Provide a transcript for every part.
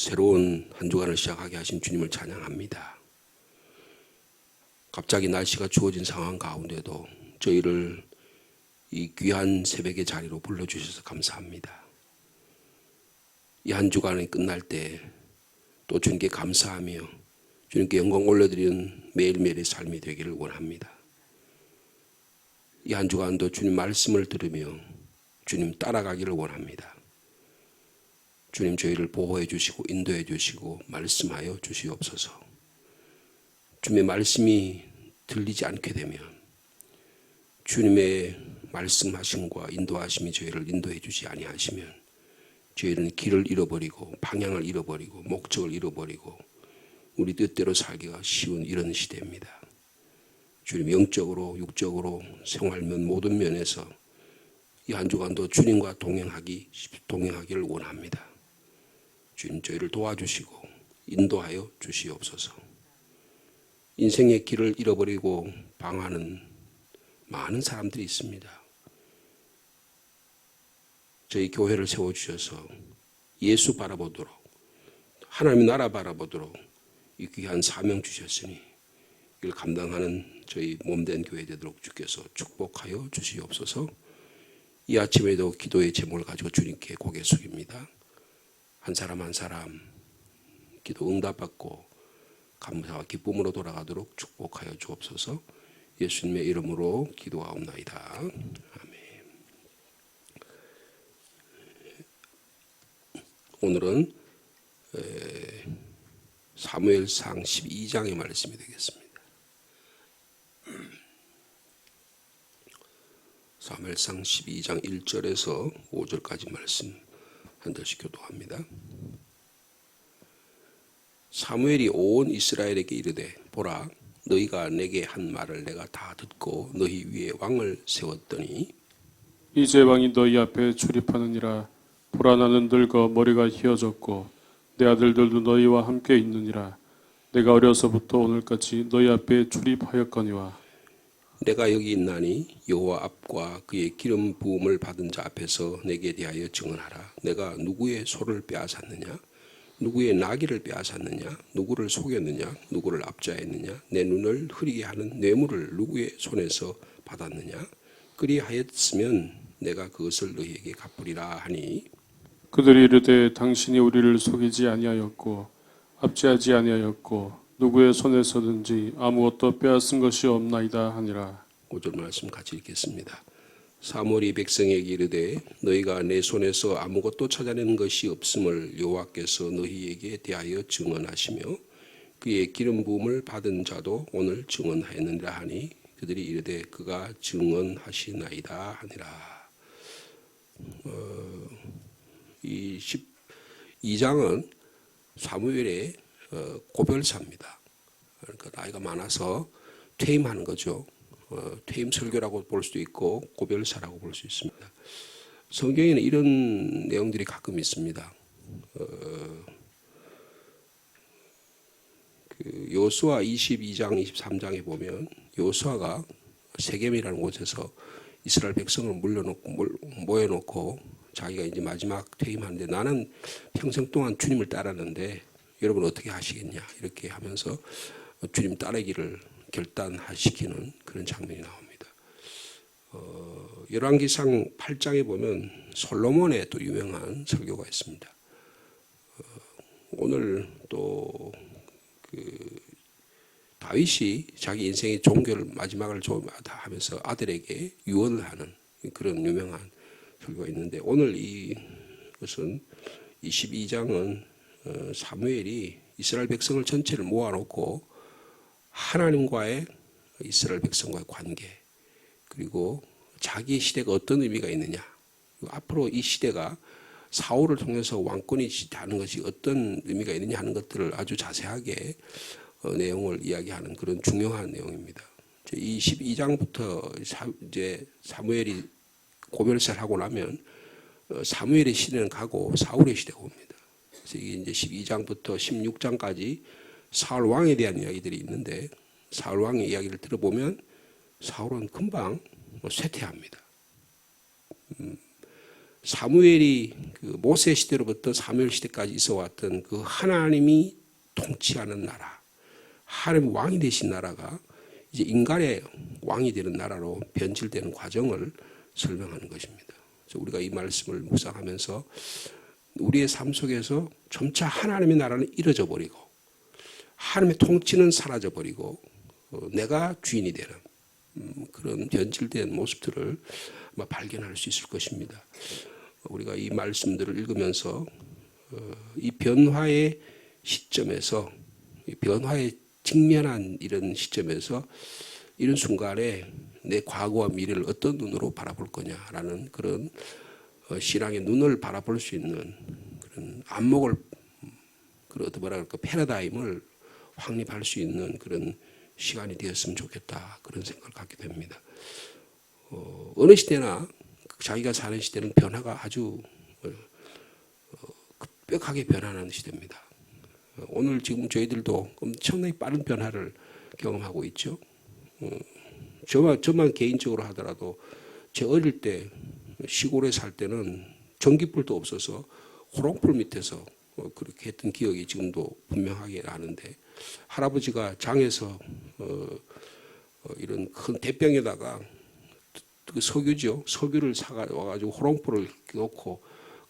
새로운 한 주간을 시작하게 하신 주님을 찬양합니다. 갑자기 날씨가 추워진 상황 가운데도 저희를 이 귀한 새벽의 자리로 불러주셔서 감사합니다. 이 한 주간이 끝날 때 또 주님께 감사하며 주님께 영광 올려드리는 매일매일의 삶이 되기를 원합니다. 이 한 주간도 주님 말씀을 들으며 주님 따라가기를 원합니다. 주님 저희를 보호해 주시고 인도해 주시고 말씀하여 주시옵소서. 주님의 말씀이 들리지 않게 되면 주님의 말씀하심과 인도하심이 저희를 인도해 주지 아니하시면 저희는 길을 잃어버리고 방향을 잃어버리고 목적을 잃어버리고 우리 뜻대로 살기가 쉬운 이런 시대입니다. 주님 영적으로 육적으로 생활면 모든 면에서 이 한 주간도 주님과 동행하기를 원합니다. 주님 저희를 도와주시고 인도하여 주시옵소서. 인생의 길을 잃어버리고 방황하는 많은 사람들이 있습니다. 저희 교회를 세워주셔서 예수 바라보도록 하나님의 나라 바라보도록 이 귀한 사명 주셨으니 이걸 감당하는 저희 몸된 교회 되도록 주께서 축복하여 주시옵소서. 이 아침에도 기도의 제목을 가지고 주님께 고개 숙입니다. 한 사람 한 사람 기도 응답받고 감사와 기쁨으로 돌아가도록 축복하여 주옵소서. 예수님의 이름으로 기도하옵나이다. 아멘. 오늘은 사무엘상 12장의 말씀이 되겠습니다. 사무엘상 12장 1절에서 5절까지 말씀 한 절씩 교도합니다. 사무엘이 온 이스라엘에게 이르되 보라 너희가 내게 한 말을 내가 다 듣고 너희 위에 왕을 세웠더니 이제 왕이 너희 앞에 출입하느니라. 보라 나는 늙어 머리가 휘어졌고 내 아들들도 너희와 함께 있느니라. 내가 어려서부터 오늘까지 너희 앞에 출입하였거니와 내가 여기 있나니 여호와 앞과 그의 기름 부음을 받은 자 앞에서 내게 대하여 증언하라. 내가 누구의 소를 빼앗았느냐 누구의 나귀를 빼앗았느냐 누구를 속였느냐 누구를 압제했느냐 내 눈을 흐리게 하는 뇌물을 누구의 손에서 받았느냐 그리하였으면 내가 그것을 너희에게 갚으리라 하니 그들이 이르되 당신이 우리를 속이지 아니하였고 압제하지 아니하였고 누구의 손에서든지 아무것도 빼앗은 것이 없나이다 하니라. 5절 말씀 같이 읽겠습니다. 사무엘이 백성에게 이르되 너희가 내 손에서 아무것도 찾아내는 것이 없음을 여호와께서 너희에게 대하여 증언하시며 그의 기름 부음을 받은 자도 오늘 증언하였느니라 하니 그들이 이르되 그가 증언하시나이다 하니라. 이 12장은 사무엘의 고별사입니다. 그러니까 나이가 많아서 퇴임하는 거죠. 퇴임 설교라고 볼 수도 있고 고별사라고 볼 수 있습니다. 성경에는 이런 내용들이 가끔 있습니다. 여호수아 22장 23장에 보면 여호수아가 세겜이라는 곳에서 이스라엘 백성을 모여놓고 자기가 이제 마지막 퇴임하는데 나는 평생 동안 주님을 따랐는데 여러분 어떻게 하시겠냐 이렇게 하면서 주님 따르기를 결단시키는 그런 장면이 나옵니다. 열왕기상 8장에 보면 솔로몬의 또 유명한 설교가 있습니다. 오늘 또 다윗이 자기 인생의 종교를 마지막을 하면서 아들에게 유언을 하는 그런 유명한 설교가 있는데 오늘 이것은 22장은 사무엘이 이스라엘 백성을 전체를 모아놓고 하나님과의 이스라엘 백성과의 관계 그리고 자기의 시대가 어떤 의미가 있느냐 앞으로 이 시대가 사울을 통해서 왕권이 하는 것이 어떤 의미가 있느냐 하는 것들을 아주 자세하게 내용을 이야기하는 그런 중요한 내용입니다. 이 12장부터 이제 사무엘이 고별사를 하고 나면 사무엘의 시대는 가고 사울의 시대가 옵니다. 그래서 이게 이제 12장부터 16장까지 사울 왕에 대한 이야기들이 있는데 사울 왕의 이야기를 들어보면 사울은 금방 쇠퇴합니다. 사무엘이 그 모세 시대로부터 사무엘 시대까지 있어왔던 그 하나님이 통치하는 나라, 하나님 왕이 되신 나라가 이제 인간의 왕이 되는 나라로 변질되는 과정을 설명하는 것입니다. 그래서 우리가 이 말씀을 묵상하면서 우리의 삶 속에서 점차 하나님의 나라는 이뤄져 버리고 하나님의 통치는 사라져 버리고 내가 주인이 되는 그런 변질된 모습들을 아마 발견할 수 있을 것입니다. 우리가 이 말씀들을 읽으면서 이 변화의 시점에서, 이 변화에 직면한 이런 시점에서 이런 순간에 내 과거와 미래를 어떤 눈으로 바라볼 거냐라는 그런 신앙의 눈을 바라볼 수 있는 그런 안목을, 그런 어떤 뭐라 그럴까, 패러다임을 확립할 수 있는 그런 시간이 되었으면 좋겠다, 그런 생각을 갖게 됩니다. 어느 시대나 자기가 사는 시대는 변화가 아주 급격하게 변하는 시대입니다. 오늘 지금 저희들도 엄청나게 빠른 변화를 경험하고 있죠. 저만 개인적으로 하더라도 제 어릴 때 시골에 살 때는 전기불도 없어서 호롱불 밑에서 그렇게 했던 기억이 지금도 분명하게 나는데, 할아버지가 장에서 이런 큰 대병에다가 그 석유죠. 석유를 사와가지고 호롱불을 놓고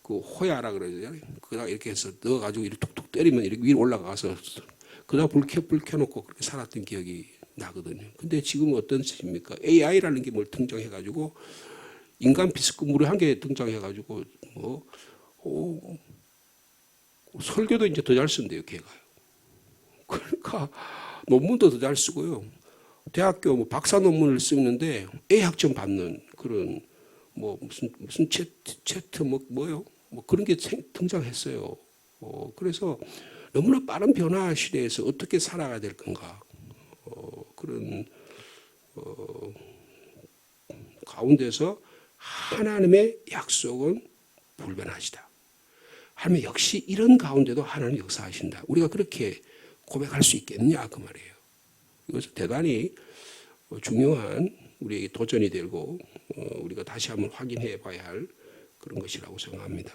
그 호야라 그러잖아요. 그다가 이렇게 해서 넣어가지고 이렇게 툭툭 때리면 이렇게 위로 올라가서 그다가 불 켜놓고 그렇게 살았던 기억이 나거든요. 근데 지금은 어떤 식입니까? AI라는 게 뭘 등장해가지고 인간 비스크 무료 한 개 등장해가지고 설교도 이제 더 잘 쓴대요, 걔가요. 그러니까 논문도 더 잘 쓰고요. 대학교 박사 논문을 쓰는데 A 학점 받는 그런 무슨 채트 뭐요? 그런 게 등장했어요. 그래서 너무나 빠른 변화 시대에서 어떻게 살아가야 될 건가? 그런 가운데서 하나님의 약속은 불변하시다. 하나님 역시 이런 가운데도 하나님 역사하신다. 우리가 그렇게 고백할 수 있겠냐 그 말이에요. 이것은 대단히 중요한 우리에게 도전이 되고 우리가 다시 한번 확인해 봐야 할 그런 것이라고 생각합니다.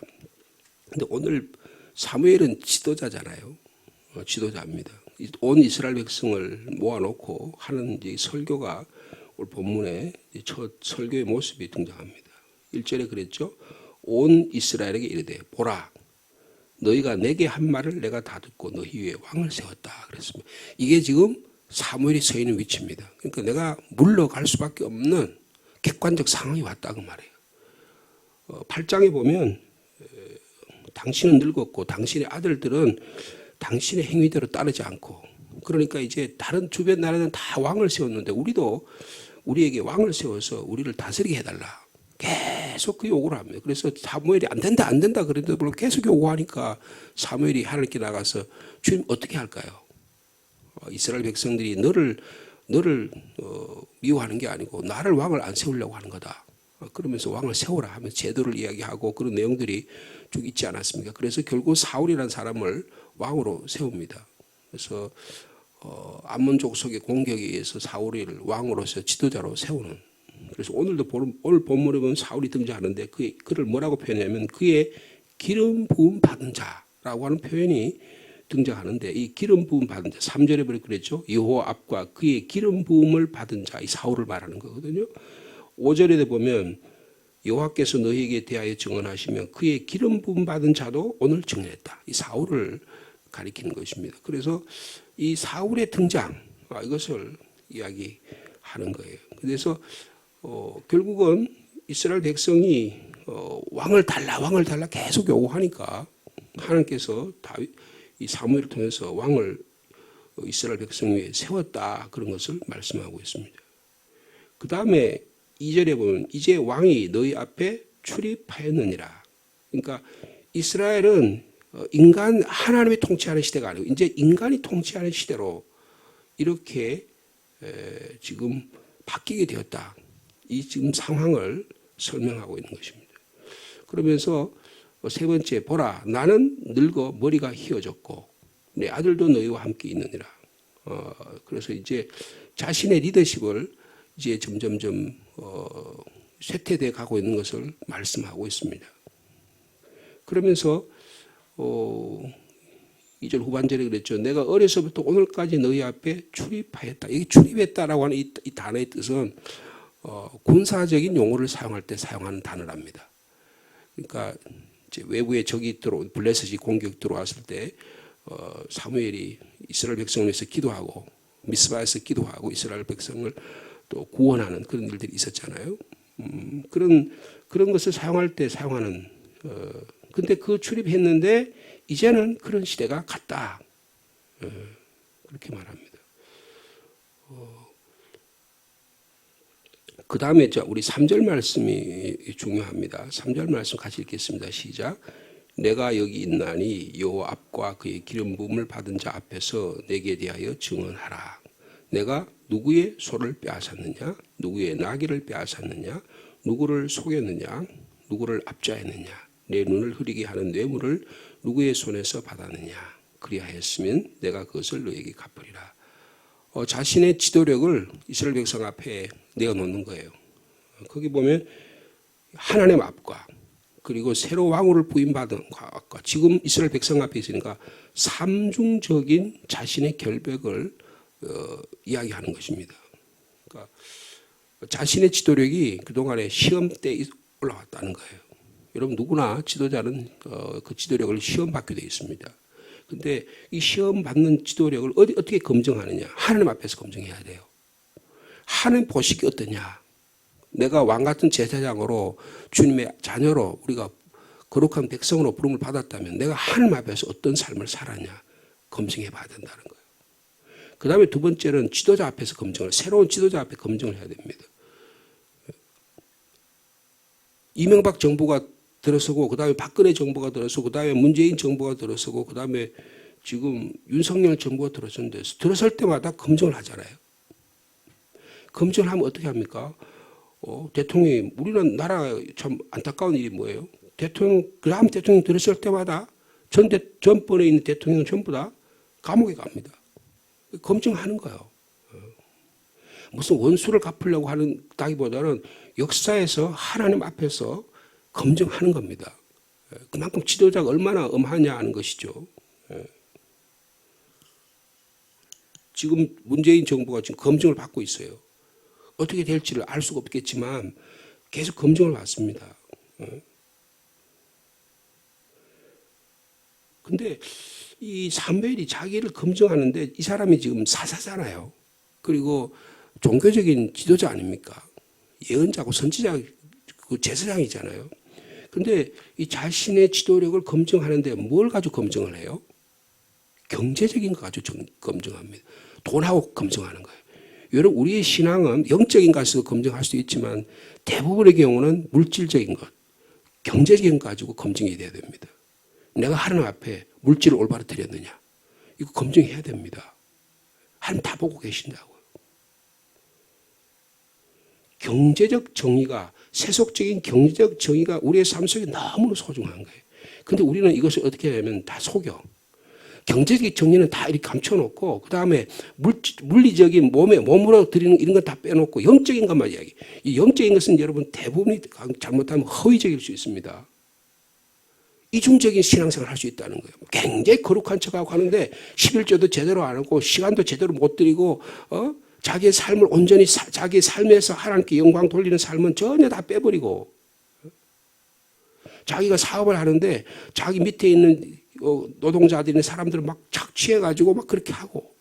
그런데 오늘 사무엘은 지도자잖아요. 지도자입니다. 온 이스라엘 백성을 모아놓고 하는 이제 설교가 오늘 본문에 첫 설교의 모습이 등장합니다. 1절에 그랬죠. 온 이스라엘에게 이르되 보라, 너희가 내게 한 말을 내가 다 듣고 너희 위에 왕을 세웠다 그랬습니다. 이게 지금 사무엘이 서 있는 위치입니다. 그러니까 내가 물러갈 수밖에 없는 객관적 상황이 왔다 그 말이에요. 8장에 보면 당신은 늙었고 당신의 아들들은 당신의 행위대로 따르지 않고, 그러니까 이제 다른 주변 나라는 다 왕을 세웠는데 우리도 우리에게 왕을 세워서 우리를 다스리게 해달라. 계속 그 요구를 합니다. 그래서 사무엘이 안 된다 그랬는데 계속 요구하니까 사무엘이 하나님께 나가서 주님 어떻게 할까요? 이스라엘 백성들이 너를 미워하는 게 아니고 나를 왕을 안 세우려고 하는 거다. 그러면서 왕을 세우라 하면 제도를 이야기하고 그런 내용들이 쭉 있지 않았습니까? 그래서 결국 사울이라는 사람을 왕으로 세웁니다. 그래서 암몬 족속의 공격에 의해서 사울을 왕으로서 지도자로 세우는. 그래서 오늘 본문에 보면 사울이 등장하는데 그를 뭐라고 표현하냐면 그의 기름 부음 받은 자라고 하는 표현이 등장하는데, 이 기름 부음 받은 자 3절에 그랬죠. 여호와 앞과 그의 기름 부음을 받은 자, 이 사울을 말하는 거거든요. 5절에 보면 여호와께서 너희에게 대하여 증언하시면 그의 기름 부음 받은 자도 오늘 증언했다. 이 사울을 가리키는 것입니다. 그래서 이 사울의 등장, 이것을 이야기하는 거예요. 그래서 결국은 이스라엘 백성이 왕을 달라 계속 요구하니까 하나님께서 이 사무엘을 통해서 왕을 이스라엘 백성 위에 세웠다, 그런 것을 말씀하고 있습니다. 그 다음에 2절에 보면 이제 왕이 너희 앞에 출입하였느니라. 그러니까 이스라엘은 하나님이 통치하는 시대가 아니고 이제 인간이 통치하는 시대로 이렇게 지금 바뀌게 되었다. 이 지금 상황을 설명하고 있는 것입니다. 그러면서 세 번째, 보라, 나는 늙어 머리가 휘어졌고 내 아들도 너희와 함께 있느니라. 그래서 이제 자신의 리더십을 이제 점점점 쇠퇴돼 가고 있는 것을 말씀하고 있습니다. 그러면서 2절 후반절에 그랬죠. 내가 어려서부터 오늘까지 너희 앞에 출입하였다. 이게 출입했다라고 하는 이 단어의 뜻은 군사적인 용어를 사용할 때 사용하는 단어랍니다. 그러니까 이제 외부에 적이 블레셋이 공격 들어왔을 때 사무엘이 이스라엘 백성을 위해서 기도하고 미스바에서 기도하고 이스라엘 백성을 또 구원하는 그런 일들이 있었잖아요. 그런 것을 사용할 때 사용하는 근데 그 출입했는데 이제는 그런 시대가 갔다. 그렇게 말합니다. 그 다음에 우리 3절 말씀이 중요합니다. 3절 말씀 같이 읽겠습니다. 시작. 내가 여기 있나니 여호와 앞과 그의 기름 부음을 받은 자 앞에서 내게 대하여 증언하라. 내가 누구의 소를 빼앗았느냐? 누구의 나귀를 빼앗았느냐? 누구를 속였느냐? 누구를 압제했느냐? 내 눈을 흐리게 하는 뇌물을 누구의 손에서 받았느냐? 그리하였으면 내가 그것을 너에게 갚으리라. 자신의 지도력을 이스라엘 백성 앞에 내어놓는 거예요. 거기 보면 하나님 앞과 그리고 새로 왕후를 부임받은 과학과 지금 이스라엘 백성 앞에 있으니까 삼중적인 자신의 결백을 이야기하는 것입니다. 그러니까 자신의 지도력이 그동안에 시험 때 올라왔다는 거예요. 여러분 누구나 지도자는 그 지도력을 시험 받게 되어 있습니다. 근데 이 시험 받는 지도력을 어떻게 검증하느냐? 하나님 앞에서 검증해야 돼요. 하나님 보시기 어떠냐? 내가 왕 같은 제사장으로 주님의 자녀로 우리가 거룩한 백성으로 부름을 받았다면 내가 하나님 앞에서 어떤 삶을 살았냐? 검증해 봐야 된다는 거예요. 그 다음에 두 번째는 지도자 앞에서 검증을, 새로운 지도자 앞에 검증을 해야 됩니다. 이명박 정부가 들어서고 그 다음에 박근혜 정부가 들어서고 그 다음에 문재인 정부가 들어서고 그 다음에 지금 윤석열 정부가 들어섰는데 들어설 때마다 검증을 하잖아요. 검증을 하면 어떻게 합니까? 대통령이 우리는 참 안타까운 일이 뭐예요? 그 다음 대통령 들어설 때마다 전번에 있는 대통령은 전부 다 감옥에 갑니다. 검증하는 거예요. 무슨 원수를 갚으려고 하다기보다는 역사에서 하나님 앞에서 검증하는 겁니다. 그만큼 지도자가 얼마나 엄하냐 하는 것이죠. 지금 문재인 정부가 지금 검증을 받고 있어요. 어떻게 될지를 알 수가 없겠지만 계속 검증을 받습니다. 근데 이 사무엘이 자기를 검증하는데 이 사람이 지금 사사잖아요. 그리고 종교적인 지도자 아닙니까? 예언자고 선지자, 그 제사장이잖아요. 근데 이 자신의 지도력을 검증하는데 뭘 가지고 검증을 해요? 경제적인 거 가지고 검증합니다. 돈하고 검증하는 거예요. 여러분 우리의 신앙은 영적인 것을 검증할 수도 있지만 대부분의 경우는 물질적인 것, 경제적인 것 가지고 검증이 돼야 됩니다. 내가 하나님 앞에 물질을 올바로 드렸느냐 이거 검증해야 됩니다. 하나님 다 보고 계신다고요. 경제적 정의가 세속적인 경제적 정의가 우리의 삶 속에 너무나 소중한 거예요. 그런데 우리는 이것을 어떻게 하냐면 다 속여. 경제적 정의는 다 이렇게 감춰놓고 그 다음에 물리적인 몸으로 드리는 이런 건 다 빼놓고 영적인 것만 이야기. 이 영적인 것은 여러분 대부분이 잘못하면 허위적일 수 있습니다. 이중적인 신앙생활을 할 수 있다는 거예요. 굉장히 거룩한 척하고 하는데 11조도 제대로 안 하고 시간도 제대로 못 드리고 자기의 삶을 온전히 자기의 삶에서 하나님께 영광 돌리는 삶은 전혀 다 빼버리고 자기가 사업을 하는데 자기 밑에 있는 노동자들이나 사람들을 막 착취해가지고 막 그렇게 하고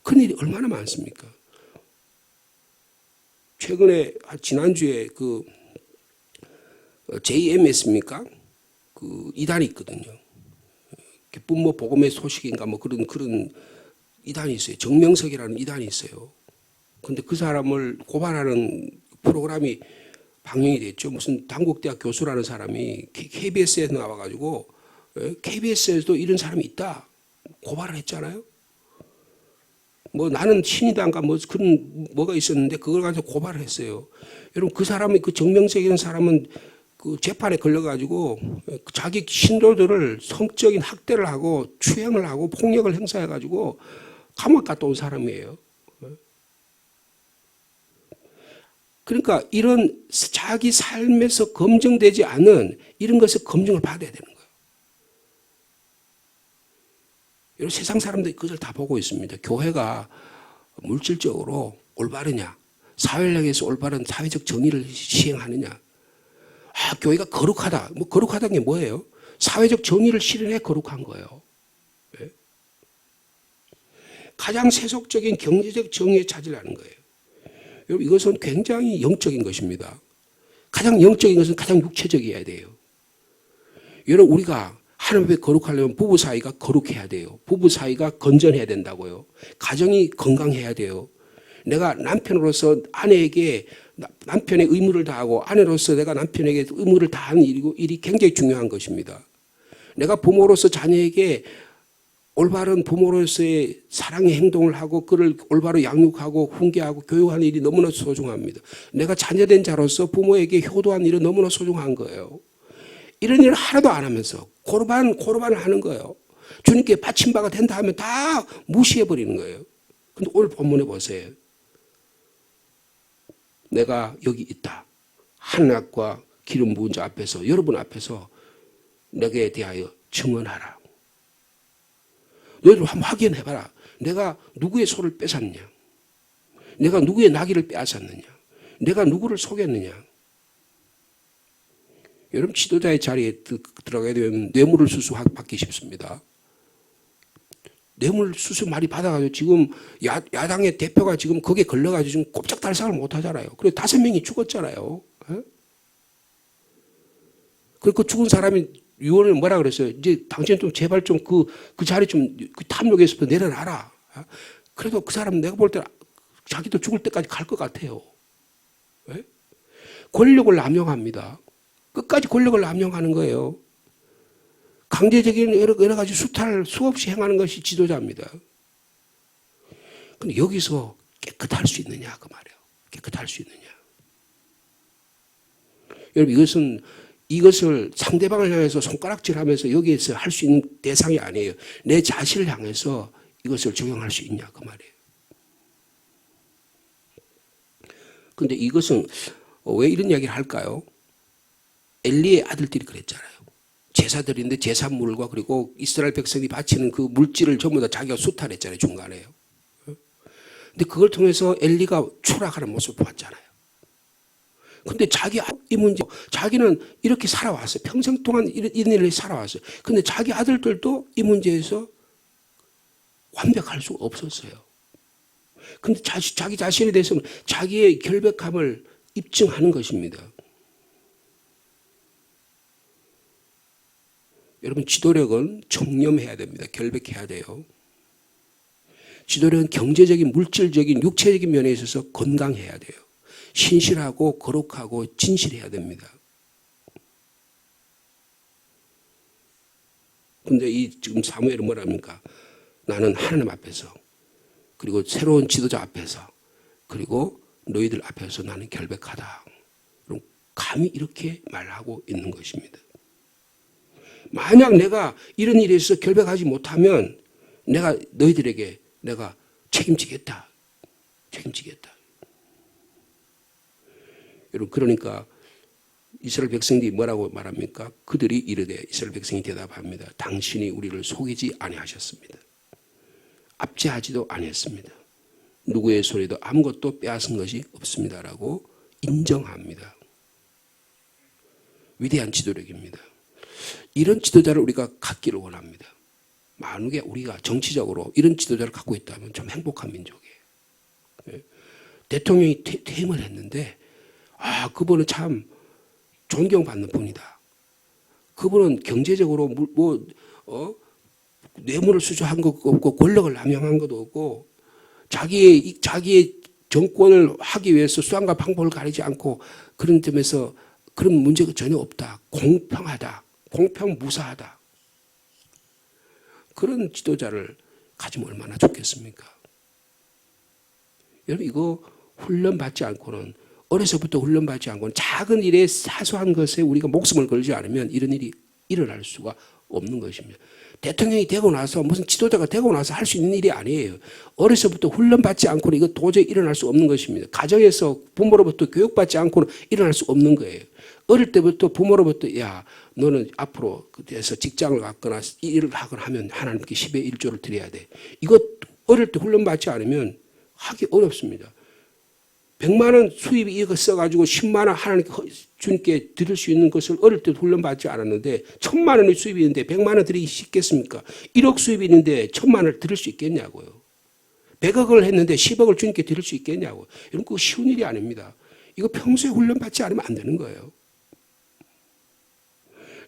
그런 일이 얼마나 많습니까? 최근에 지난주에 그 JMS입니까? 그 이단이 있거든요. 기쁜 복음의 소식인가 그런 이단이 있어요. 정명석이라는 이단이 있어요. 근데 그 사람을 고발하는 프로그램이 방영이 됐죠. 무슨 단국대학 교수라는 사람이 KBS에서 나와가지고 KBS에서도 이런 사람이 있다 고발을 했잖아요. 나는 신이단가 그런 뭐가 있었는데 그걸 가지고 고발을 했어요. 여러분 그 사람이 그 정명석이라는 사람은 그 재판에 걸려가지고 자기 신도들을 성적인 학대를 하고 추행을 하고 폭력을 행사해가지고 감옥 갔다 온 사람이에요. 그러니까 이런 자기 삶에서 검증되지 않은 이런 것을 검증을 받아야 되는 거예요. 여러분 세상 사람들이 그걸 다 보고 있습니다. 교회가 물질적으로 올바르냐, 사회력에서 올바른 사회적 정의를 시행하느냐. 교회가 거룩하다. 뭐 거룩하다는 게 뭐예요? 사회적 정의를 실현해 거룩한 거예요. 네? 가장 세속적인 경제적 정의에 찾으려는 거예요. 여러분 이것은 굉장히 영적인 것입니다. 가장 영적인 것은 가장 육체적이어야 돼요. 여러분 우리가 하나님 앞에 거룩하려면 부부 사이가 거룩해야 돼요. 부부 사이가 건전해야 된다고요. 가정이 건강해야 돼요. 내가 남편으로서 아내에게 남편의 의무를 다하고 아내로서 내가 남편에게 의무를 다하는 일이 굉장히 중요한 것입니다. 내가 부모로서 자녀에게 올바른 부모로서의 사랑의 행동을 하고 그를 올바로 양육하고 훈계하고 교육하는 일이 너무나 소중합니다. 내가 자녀된 자로서 부모에게 효도하는 일은 너무나 소중한 거예요. 이런 일을 하나도 안 하면서 고르반을 하는 거예요. 주님께 바친 바가 된다 하면 다 무시해버리는 거예요. 근데 오늘 본문에 보세요. 내가 여기 있다. 한약과 기름 부은 자 앞에서 여러분 앞에서 내게 대하여 증언하라. 너희들 한번 확인해봐라. 내가 누구의 소를 뺏었느냐. 내가 누구의 나귀를 빼앗았느냐. 내가 누구를 속였느냐. 여러분 지도자의 자리에 들어가게 되면 뇌물을 수수 받기 쉽습니다. 뇌물 수수 많이 받아가지고 지금 야당의 대표가 지금 거기에 걸려가지고 지금 꼼짝달싹을 못하잖아요. 그래서 5명이 죽었잖아요. 그리고 그 죽은 사람이 유언을 뭐라 그랬어요? 이제 당신 좀 제발 좀 그 자리 좀 탐욕에서 내려놔라. 그래도 그 사람 내가 볼 때 자기도 죽을 때까지 갈 것 같아요. 왜? 권력을 남용합니다. 끝까지 권력을 남용하는 거예요. 강제적인 여러 가지 수탈을 수없이 행하는 것이 지도자입니다. 근데 여기서 깨끗할 수 있느냐 그 말이에요. 깨끗할 수 있느냐. 여러분 이것을 상대방을 향해서 손가락질하면서 여기에서 할 수 있는 대상이 아니에요. 내 자신을 향해서 이것을 적용할 수 있냐 그 말이에요. 근데 이것은 왜 이런 이야기를 할까요? 엘리의 아들들이 그랬잖아요. 제사들인데 제사물과 그리고 이스라엘 백성이 바치는 그 물질을 전부 다 자기가 수탈했잖아요. 중간에요. 근데 그걸 통해서 엘리가 추락하는 모습을 봤잖아요. 근데 이 문제, 자기는 이렇게 살아왔어요. 평생 동안 이런 일을 살아왔어요. 근데 자기 아들들도 이 문제에서 완벽할 수 없었어요. 근데 자기 자신에 대해서는 자기의 결백함을 입증하는 것입니다. 여러분 지도력은 청렴해야 됩니다. 결백해야 돼요. 지도력은 경제적인, 물질적인, 육체적인 면에 있어서 건강해야 돼요. 신실하고 거룩하고 진실해야 됩니다. 근데 지금 사무엘은 뭐랍니까? 나는 하나님 앞에서 그리고 새로운 지도자 앞에서 그리고 너희들 앞에서 나는 결백하다. 그럼 감히 이렇게 말하고 있는 것입니다. 만약 내가 이런 일에 있어서 결백하지 못하면 내가 너희들에게 내가 책임지겠다. 여러분 그러니까 이스라엘 백성들이 뭐라고 말합니까? 그들이 이르되 이스라엘 백성이 대답합니다. 당신이 우리를 속이지 아니하셨습니다. 압제하지도 아니했습니다. 누구의 소리도 아무것도 빼앗은 것이 없습니다라고 인정합니다. 위대한 지도력입니다. 이런 지도자를 우리가 갖기를 원합니다. 만약에 우리가 정치적으로 이런 지도자를 갖고 있다면 참 행복한 민족이에요. 대통령이 퇴임을 했는데 그분은 참 존경받는 분이다. 그분은 경제적으로 뇌물을 수수한 것도 없고 권력을 남용한 것도 없고 자기의 정권을 하기 위해서 수단과 방법을 가리지 않고 그런 점에서 그런 문제가 전혀 없다. 공평하다. 공평무사하다. 그런 지도자를 가지면 얼마나 좋겠습니까? 여러분 이거 훈련받지 않고는 어려서부터 훈련받지 않고는 작은 일에 사소한 것에 우리가 목숨을 걸지 않으면 이런 일이 일어날 수가 없는 것입니다. 대통령이 되고 나서 무슨 지도자가 되고 나서 할 수 있는 일이 아니에요. 어려서부터 훈련받지 않고는 이거 도저히 일어날 수 없는 것입니다. 가정에서 부모로부터 교육받지 않고는 일어날 수 없는 거예요. 어릴 때부터 부모로부터 야 너는 앞으로 그래서 직장을 갖거나 일을 하거나 하면 하나님께 10의 1조를 드려야 돼. 이거 어릴 때 훈련받지 않으면 하기 어렵습니다. 100만 원 수입이 이거 써가지고 10만 원 하나님께 주님께 드릴 수 있는 것을 어릴 때 훈련받지 않았는데 1000만 원의 수입이 있는데 100만 원 드리기 쉽겠습니까? 1억 수입이 있는데 1000만 원을 드릴 수 있겠냐고요. 100억을 했는데 10억을 주님께 드릴 수 있겠냐고요. 이런 거 쉬운 일이 아닙니다. 이거 평소에 훈련받지 않으면 안 되는 거예요.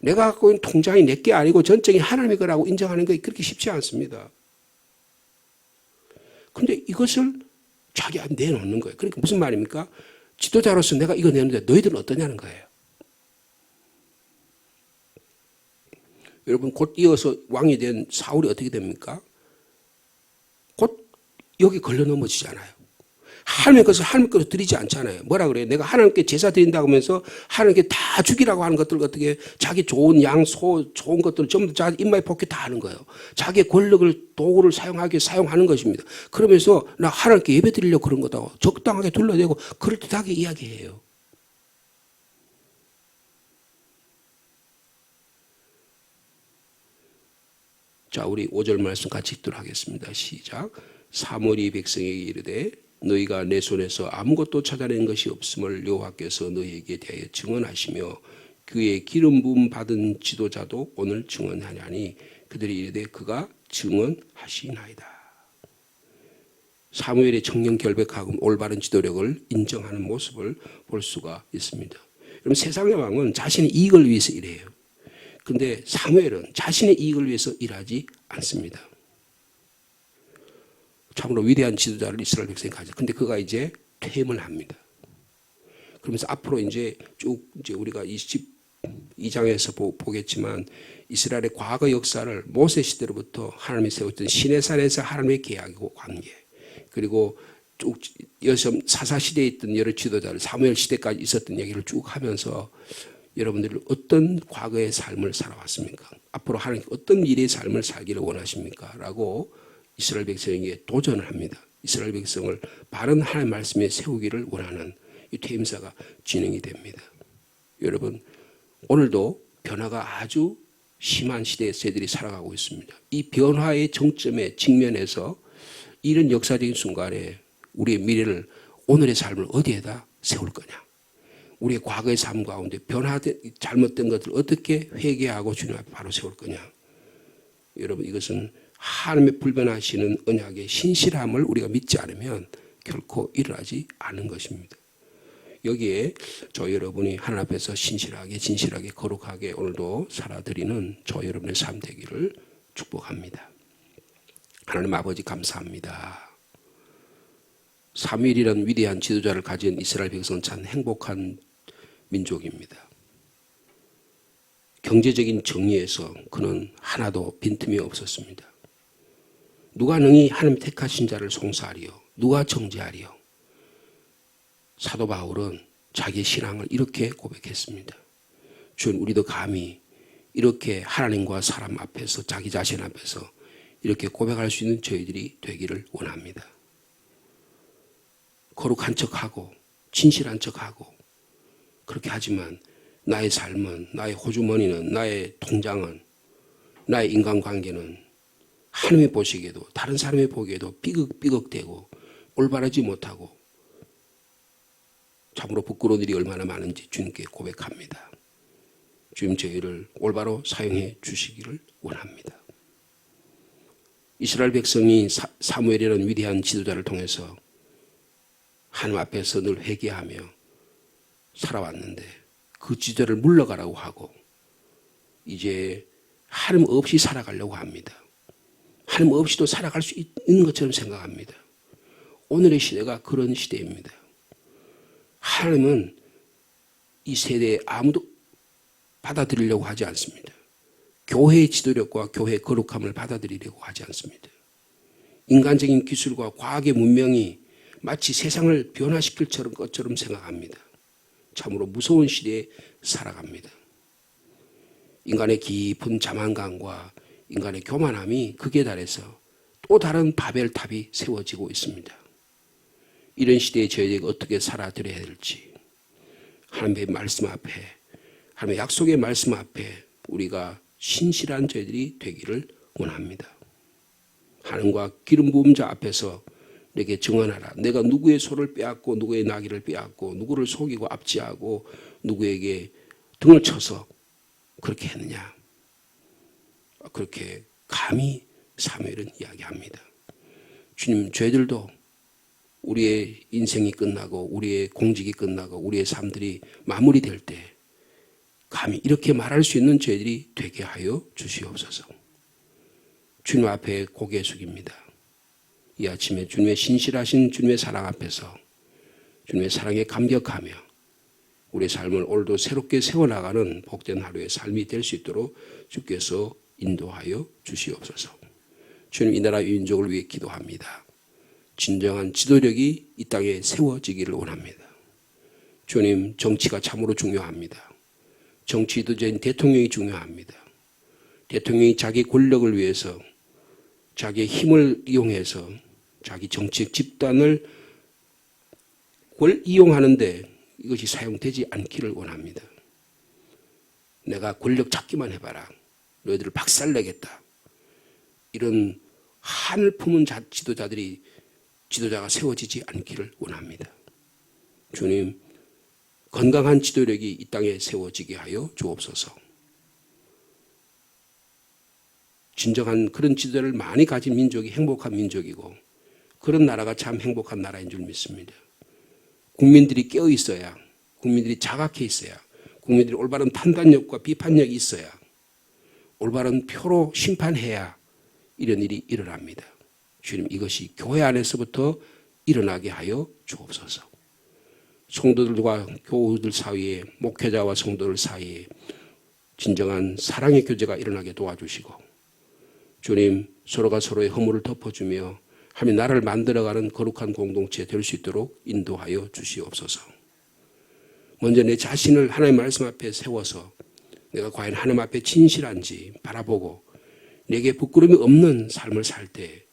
내가 갖고 있는 통장이 내 게 아니고 전적인 하나님의 거라고 인정하는 게 그렇게 쉽지 않습니다. 그런데 이것을 자기가 내놓는 거예요. 그러니까 무슨 말입니까? 지도자로서 내가 이거 내는데 너희들은 어떠냐는 거예요. 여러분 곧 이어서 왕이 된 사울이 어떻게 됩니까? 곧 여기 걸려 넘어지잖아요. 하나님의 것을 하나님의 것을 드리지 않잖아요. 뭐라 그래요? 내가 하나님께 제사 드린다고 하면서 하나님께 다 죽이라고 하는 것들 어떻게 자기 좋은 양, 소, 좋은 것들을 전부 다 입마에 벗겨 다 하는 거예요. 자기의 권력을 도구를 사용하는 것입니다. 그러면서 나 하나님께 예배 드리려고 그런 거다고 적당하게 둘러대고 그럴듯하게 이야기해요. 자, 우리 5절 말씀 같이 읽도록 하겠습니다. 시작. 사무엘이 백성에게 이르되 너희가 내 손에서 아무것도 찾아낸 것이 없음을 여호와께서 너희에게 대하여 증언하시며 그의 기름 부음 받은 지도자도 오늘 증언하냐니 그들이 이르되 그가 증언하시나이다. 사무엘의 청년 결백하고 올바른 지도력을 인정하는 모습을 볼 수가 있습니다. 여러분 세상의 왕은 자신의 이익을 위해서 일해요. 그런데 사무엘은 자신의 이익을 위해서 일하지 않습니다. 참으로 위대한 지도자를 이스라엘 백성이 가져. 근데 그가 이제 퇴임을 합니다. 그러면서 앞으로 이제 쭉 이제 우리가 22장에서 보겠지만 이스라엘의 과거 역사를 모세 시대로부터 하나님이 세웠던 시내산에서 하나님의 계약이고 관계, 그리고 쭉 사사 시대에 있던 여러 지도자들 사무엘 시대까지 있었던 얘기를 쭉 하면서 여러분들이 어떤 과거의 삶을 살아왔습니까? 앞으로 하나님 어떤 미래의 삶을 살기를 원하십니까? 라고 이스라엘 백성에게 도전을 합니다. 이스라엘 백성을 바른 하나님의 말씀에 세우기를 원하는 이 퇴임사가 진행이 됩니다. 여러분 오늘도 변화가 아주 심한 시대에 저희들이 살아가고 있습니다. 이 변화의 정점에 직면해서 이런 역사적인 순간에 우리의 미래를 오늘의 삶을 어디에다 세울 거냐. 우리의 과거의 삶 가운데 변화된 잘못된 것들을 어떻게 회개하고 주님 앞에 바로 세울 거냐. 여러분 이것은 하나님의 불변하시는 언약의 신실함을 우리가 믿지 않으면 결코 일어나지 않은 것입니다. 여기에 저 여러분이 하나님 앞에서 신실하게 진실하게 거룩하게 오늘도 살아드리는 저 여러분의 삶 되기를 축복합니다. 하나님 아버지 감사합니다. 사무엘이라는 위대한 지도자를 가진 이스라엘 백성은 참 행복한 민족입니다. 경제적인 정의에서 그는 하나도 빈틈이 없었습니다. 누가 능히 하나님 택하신 자를 송사하리요? 누가 정죄하리요? 사도 바울은 자기의 신앙을 이렇게 고백했습니다. 주님 우리도 감히 이렇게 하나님과 사람 앞에서 자기 자신 앞에서 이렇게 고백할 수 있는 저희들이 되기를 원합니다. 거룩한 척하고 진실한 척하고 그렇게 하지만 나의 삶은 나의 호주머니는 나의 통장은 나의 인간관계는 하나님이 보시기에도 다른 사람이 보기에도 삐걱삐걱대고 올바르지 못하고 참으로 부끄러운 일이 얼마나 많은지 주님께 고백합니다. 주님 저희를 올바로 사용해 주시기를 원합니다. 이스라엘 백성이 사무엘이라는 위대한 지도자를 통해서 하나님 앞에서 늘 회개하며 살아왔는데 그 지도자를 물러가라고 하고 이제 하나님 없이 살아가려고 합니다. 하나님 없이도 살아갈 수 있는 것처럼 생각합니다. 오늘의 시대가 그런 시대입니다. 하나님은 이 세대에 아무도 받아들이려고 하지 않습니다. 교회의 지도력과 교회의 거룩함을 받아들이려고 하지 않습니다. 인간적인 기술과 과학의 문명이 마치 세상을 변화시킬 것처럼 생각합니다. 참으로 무서운 시대에 살아갑니다. 인간의 깊은 자만감과 인간의 교만함이 극에 달해서 또 다른 바벨탑이 세워지고 있습니다. 이런 시대에 저희들이 어떻게 살아들여야 될지, 하나님의 말씀 앞에, 하나님의 약속의 말씀 앞에 우리가 신실한 저희들이 되기를 원합니다. 하나님과 기름 부은 자 앞에서 내게 증언하라. 내가 누구의 소를 빼앗고 누구의 나귀를 빼앗고 누구를 속이고 압제하고 누구에게 등을 쳐서 그렇게 했느냐. 그렇게 감히 사무엘은 이야기합니다. 주님, 저희들도 우리의 인생이 끝나고 우리의 공직이 끝나고 우리의 삶들이 마무리될 때 감히 이렇게 말할 수 있는 저희들이 되게 하여 주시옵소서. 주님 앞에 고개 숙입니다. 이 아침에 주님의 신실하신 주님의 사랑 앞에서 주님의 사랑에 감격하며 우리의 삶을 오늘도 새롭게 세워나가는 복된 하루의 삶이 될 수 있도록 주께서 인도하여 주시옵소서. 주님, 이 나라 민족을 위해 기도합니다. 진정한 지도력이 이 땅에 세워지기를 원합니다. 주님, 정치가 참으로 중요합니다. 정치 지도자인 대통령이 중요합니다. 대통령이 자기 권력을 위해서 자기의 힘을 이용해서 자기 정치적 집단을 이용하는데 이것이 사용되지 않기를 원합니다. 내가 권력 잡기만 해봐라. 너희들을 박살내겠다. 이런 한을 품은 지도자가 세워지지 않기를 원합니다. 주님, 건강한 지도력이 이 땅에 세워지게 하여 주옵소서. 진정한 그런 지도를 많이 가진 민족이 행복한 민족이고 그런 나라가 참 행복한 나라인 줄 믿습니다. 국민들이 깨어 있어야, 국민들이 자각해 있어야, 국민들이 올바른 판단력과 비판력이 있어야, 올바른 표로 심판해야 이런 일이 일어납니다. 주님, 이것이 교회 안에서부터 일어나게 하여 주옵소서. 성도들과 교우들 사이에, 목회자와 성도들 사이에 진정한 사랑의 교제가 일어나게 도와주시고, 주님, 서로가 서로의 허물을 덮어주며 하나님 나라를 만들어가는 거룩한 공동체 될 수 있도록 인도하여 주시옵소서. 먼저 내 자신을 하나님의 말씀 앞에 세워서 내가 과연 하나님 앞에 진실한지 바라보고 내게 부끄러움이 없는 삶을 살 때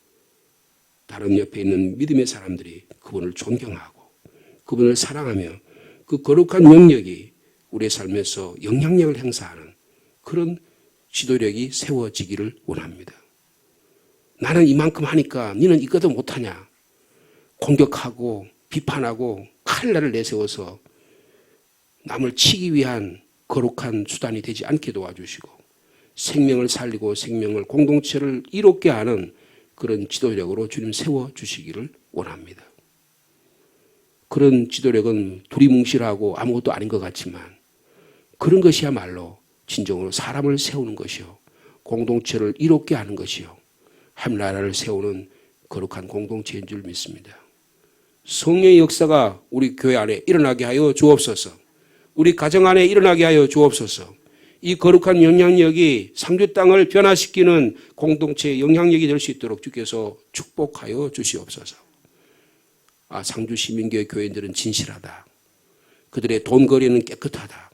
다른 옆에 있는 믿음의 사람들이 그분을 존경하고 그분을 사랑하며 그 거룩한 영역이 우리의 삶에서 영향력을 행사하는 그런 지도력이 세워지기를 원합니다. 나는 이만큼 하니까 너는 이것도 못하냐. 공격하고 비판하고 칼날을 내세워서 남을 치기 위한 거룩한 수단이 되지 않게 도와주시고 생명을 살리고 생명을 공동체를 이롭게 하는 그런 지도력으로 주님 세워주시기를 원합니다. 그런 지도력은 두리뭉실하고 아무것도 아닌 것 같지만 그런 것이야말로 진정으로 사람을 세우는 것이요 공동체를 이롭게 하는 것이요 하나님 나라를 세우는 거룩한 공동체인 줄 믿습니다. 성령의 역사가 우리 교회 안에 일어나게 하여 주옵소서. 우리 가정 안에 일어나게 하여 주옵소서. 이 거룩한 영향력이 상주 땅을 변화시키는 공동체의 영향력이 될 수 있도록 주께서 축복하여 주시옵소서. 상주 시민교회 교인들은 진실하다. 그들의 돈거리는 깨끗하다.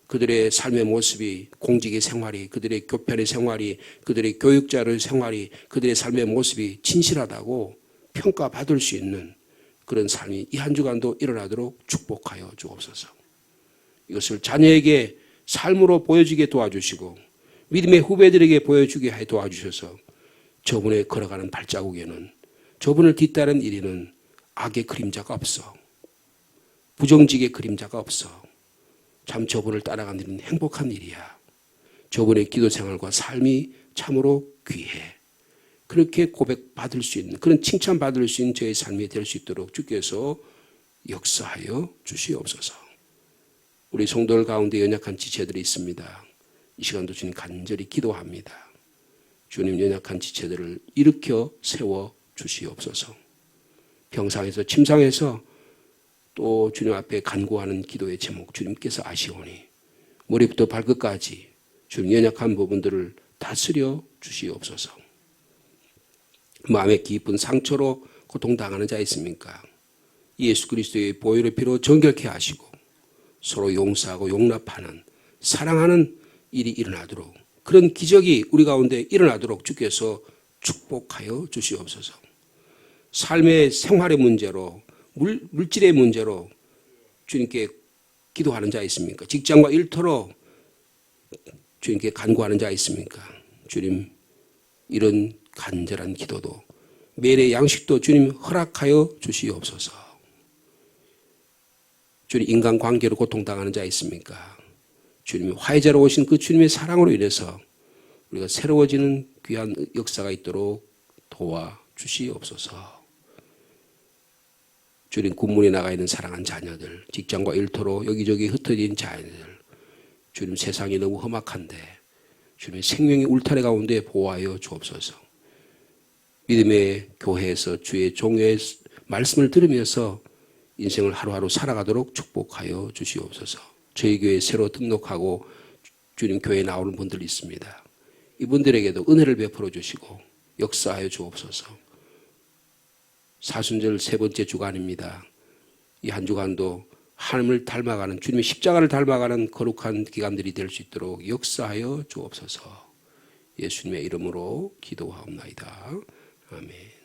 그들의 삶의 모습이, 공직의 생활이, 그들의 교편의 생활이, 그들의 교육자의 생활이, 그들의 삶의 모습이 진실하다고 평가받을 수 있는 그런 삶이 이 한 주간도 일어나도록 축복하여 주옵소서. 이것을 자녀에게 삶으로 보여주게 도와주시고 믿음의 후배들에게 보여주게 해 도와주셔서 저분의 걸어가는 발자국에는, 저분을 뒤따른 일에는 악의 그림자가 없어. 부정직의 그림자가 없어. 참 저분을 따라가는 일은 행복한 일이야. 저분의 기도 생활과 삶이 참으로 귀해. 그렇게 고백받을 수 있는, 그런 칭찬받을 수 있는 저의 삶이 될 수 있도록 주께서 역사하여 주시옵소서. 우리 성도들 가운데 연약한 지체들이 있습니다. 이 시간도 주님 간절히 기도합니다. 주님, 연약한 지체들을 일으켜 세워 주시옵소서. 병상에서 침상에서 또 주님 앞에 간구하는 기도의 제목 주님께서 아시오니 머리부터 발끝까지 주님 연약한 부분들을 다스려 주시옵소서. 마음의 깊은 상처로 고통당하는 자 있습니까? 예수 그리스도의 보혈의 피로 정결케 하시고 서로 용서하고 용납하는, 사랑하는 일이 일어나도록, 그런 기적이 우리 가운데 일어나도록 주께서 축복하여 주시옵소서. 삶의 생활의 문제로, 물질의 문제로 주님께 기도하는 자 있습니까? 직장과 일터로 주님께 간구하는 자 있습니까? 주님, 이런 간절한 기도도, 매일의 양식도 주님 허락하여 주시옵소서. 주님, 인간관계로 고통당하는 자 있습니까? 주님이 화해자로 오신 그 주님의 사랑으로 인해서 우리가 새로워지는 귀한 역사가 있도록 도와주시옵소서. 주님, 군문에 나가 있는 사랑한 자녀들, 직장과 일터로 여기저기 흩어진 자녀들, 주님, 세상이 너무 험악한데 주님의 생명의 울타리 가운데 보호하여 주옵소서. 믿음의 교회에서 주의 종의 말씀을 들으면서 인생을 하루하루 살아가도록 축복하여 주시옵소서. 저희 교회에 새로 등록하고 주님 교회에 나오는 분들이 있습니다. 이분들에게도 은혜를 베풀어 주시고 역사하여 주옵소서. 사순절 세 번째 주간입니다. 이 한 주간도 하나님을 닮아가는, 주님의 십자가를 닮아가는 거룩한 기간들이 될 수 있도록 역사하여 주옵소서. 예수님의 이름으로 기도하옵나이다. 아멘.